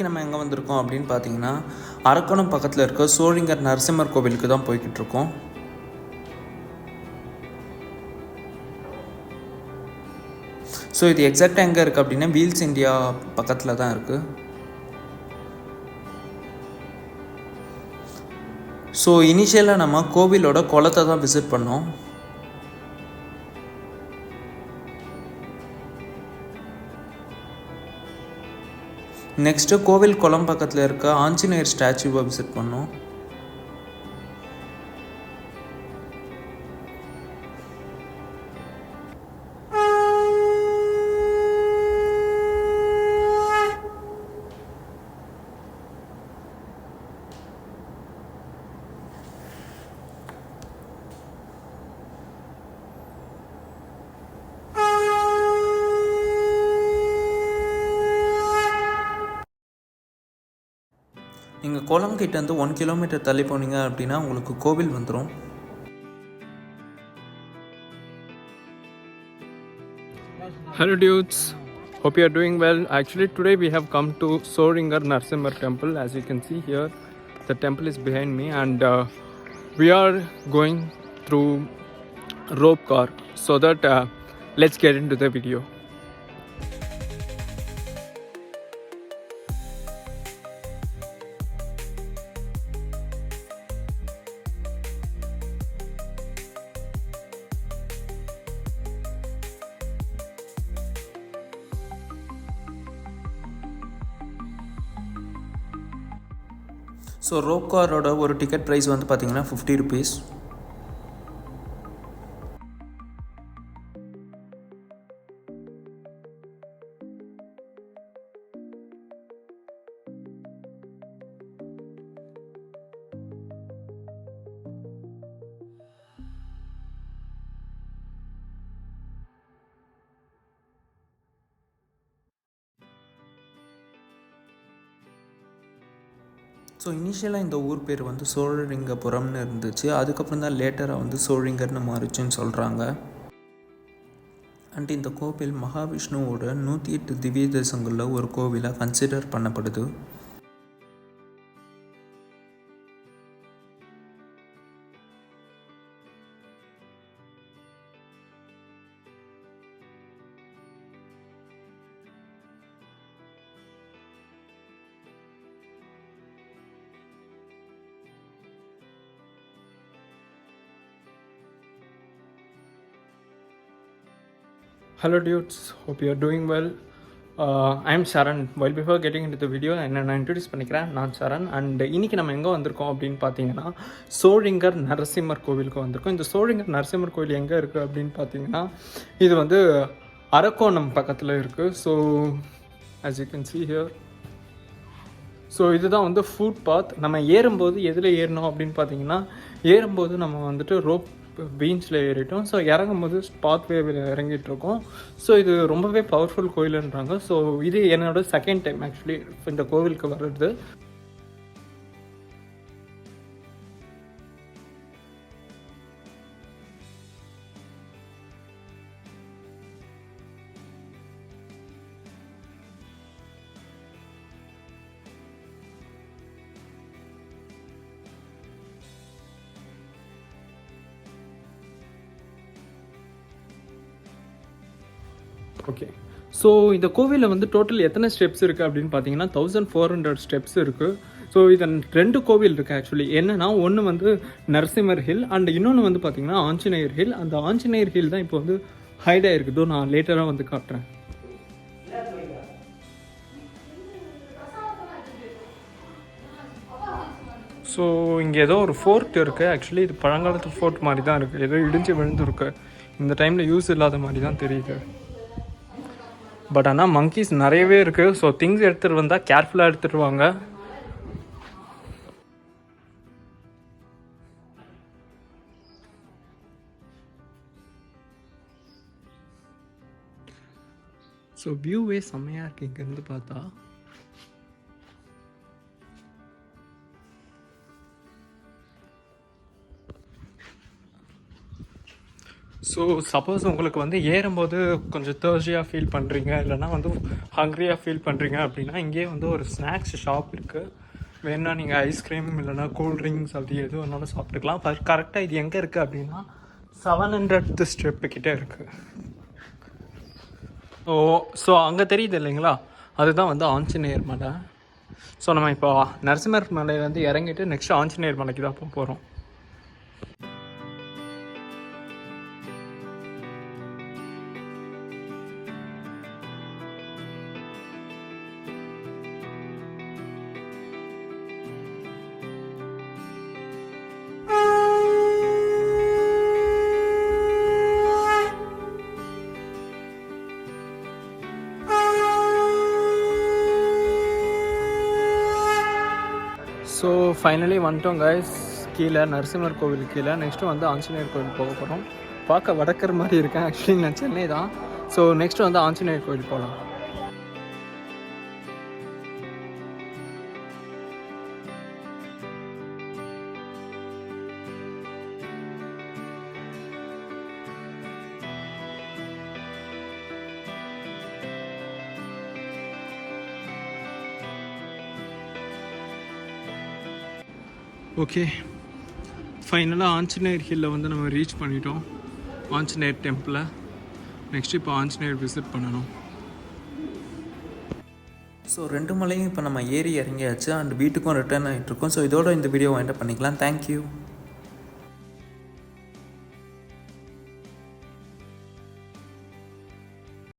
இன்றைக்கி நம்ம எங்கே வந்திருக்கோம் அப்படின்னு பார்த்தீங்கன்னா, அரக்கோணம் பக்கத்தில் இருக்க சோழிங்கர் நரசிம்மர் கோவிலுக்கு தான் போய்கிட்டு இருக்கோம். ஸோ இது எக்ஸாக்டாக எங்கே இருக்குது அப்படின்னா, வீல்ஸ் இந்தியா பக்கத்தில் தான் இருக்குது. ஸோ இனிஷியலாக நம்ம கோவிலோட குளத்தை தான் விசிட் பண்ணோம். நெக்ஸ்ட்டு கோவில் குளம் பக்கத்தில் இருக்க ஆஞ்சநேயர் ஸ்டாச்சுவை விசிட் பண்ணோம். நீங்கள் குளம் கிட்டேருந்து 1 கிலோமீட்டர் தள்ளி போனீங்க அப்படின்னா உங்களுக்கு கோவில் வந்துடும். Hello dudes, hope you are doing well. Actually today we have come to Soringar Narasimhar temple. As you can see here, the temple is behind me, and we are going through rope car, so that let's get into the video. So rope காரோட ஒரு ticket price வந்து பார்த்திங்கன்னா 50 rupees. So இனிஷியலாக இந்த ஊர் பேர் வந்து சோழலிங்கபுரம்னு இருந்துச்சு. அதுக்கப்புறம் தான் லேட்டராக வந்து சோழிங்கர்னு மாறிச்சுன்னு சொல்கிறாங்க. அண்ட் இந்த கோவில் மகாவிஷ்ணுவோட 108 திவ்ய தேசங்களில் ஒரு கோவிலாக கன்சிடர் பண்ணப்படுது. Hello dudes, hope you are doing well. I am Sharan. While before getting into the video, நான் இன்ட்ரடியூஸ் பண்ணிக்கிறேன். நான் சரண். அண்ட் இன்றைக்கி நம்ம எங்கே வந்திருக்கோம் அப்படின்னு பார்த்தீங்கன்னா, சோழிங்கர் நரசிம்மர் கோவிலுக்கு வந்திருக்கோம். இந்த சோழிங்கர் நரசிம்மர் கோவில் எங்கே இருக்குது அப்படின்னு பார்த்தீங்கன்னா, இது வந்து அரக்கோணம் பக்கத்தில் இருக்குது. So as you can see here, so இதுதான் வந்து ஃபுட் பாத். நம்ம ஏறும்போது எதில் ஏறணும் அப்படின்னு பார்த்தீங்கன்னா, ஏறும்போது நம்ம வந்துட்டு ரோப் பீன்ஸில் ஏறிட்டோம். ஸோ இறங்கும்போது பாத்வே இறங்கிட்டுருக்கோம். ஸோ இது ரொம்பவே பவர்ஃபுல் கோயிலுன்றாங்க. ஸோ இது என்னோட செகண்ட் டைம் ஆக்சுவலி இந்த கோவிலுக்கு வர்றது. ஓகே, ஸோ இந்த கோவிலில் வந்து டோட்டல் எத்தனை ஸ்டெப்ஸ் இருக்குது அப்படின்னு பார்த்தீங்கன்னா 1400 ஸ்டெப்ஸ் இருக்குது. ஸோ இதன் 2 கோவில் இருக்குது ஆக்சுவலி. என்னென்னா, ஒன்று வந்து நரசிம்மர் ஹில் அண்ட் இன்னொன்று வந்து பார்த்தீங்கன்னா ஆஞ்சநேயர் ஹில். அந்த ஆஞ்சநேயர் ஹில் தான் இப்போ வந்து ஹைட் ஆகிருக்குதோ, நான் லேட்டராக வந்து காட்டுறேன். ஸோ இங்கே ஏதோ ஒரு ஃபோர்ட் இருக்குது. ஆக்சுவலி இது பழங்காலத்து ஃபோர்ட் மாதிரி தான் இருக்குது. ஏதோ இடிஞ்சு விழுந்துருக்கு. இந்த டைமில் யூஸ் இல்லாத மாதிரி தான் தெரியுது. பட் ஆனால் மங்கீஸ் நிறையவே இருக்குது. ஸோ திங்ஸ் எடுத்துகிட்டு வந்தால் கேர்ஃபுல்லாக எடுத்துகிட்டு வாங்க. ஸோ வியூவே செம்மையாக இருக்குது இங்கேருந்து பார்த்தா. ஸோ சப்போஸ் உங்களுக்கு வந்து ஏறும்போது கொஞ்சம் தேர்ஸ்டியாக ஃபீல் பண்ணுறீங்க, இல்லைனா வந்து ஹங்க்ரியாக ஃபீல் பண்ணுறீங்க அப்படின்னா இங்கேயே வந்து ஒரு ஸ்நாக்ஸ் ஷாப் இருக்குது. வேணால் நீங்கள் ஐஸ்கிரீம் இல்லைனா கூல்ட்ரிங்க்ஸ் அப்படி எது வேணாலும் சாப்பிட்டுக்கலாம். கரெக்டாக இது எங்கே இருக்குது அப்படின்னா 700th ஸ்டெப்பு கிட்டே இருக்குது. ஸோ அங்கே தெரியுது இல்லைங்களா, அதுதான் வந்து ஆஞ்சநேயர் மலை. ஸோ நம்ம இப்போ நரசிம்மர் மலையிலேருந்து இறங்கிட்டு நெக்ஸ்ட் ஆஞ்சநேயர் மலைக்கு தான் போக போகிறோம். ஸோ ஃபைனலி வந்துட்டோம் கைஸ், கீழே நரசிம்மர் கோவில் கீழே. நெக்ஸ்ட்டு வந்து ஆஞ்சநேயர் கோவில் போக போகிறோம். பார்க்க வடக்கிற மாதிரி இருக்கேன், ஆக்சுவலி நான் சென்னை தான். ஸோ நெக்ஸ்ட்டு வந்து ஆஞ்சநேயர் கோவில் போகலாம். ஓகே, ஃபைனலாக ஆஞ்சநேயர் ஹில்லில் வந்து நம்ம ரீச் பண்ணிட்டோம், ஆஞ்சநேயர் டெம்பிளை. நெக்ஸ்ட் இப்போ ஆஞ்சநேயர் விசிட் பண்ணணும். ஸோ 2 மலையும் இப்போ நம்ம ஏறி இறங்கியாச்சு அண்ட் வீட்டுக்கும் ரிட்டர்ன் ஆகிட்ருக்கோம். ஸோ இதோட இந்த வீடியோ வைண்ட் அப் பண்ணிக்கலாம். தேங்க்யூ.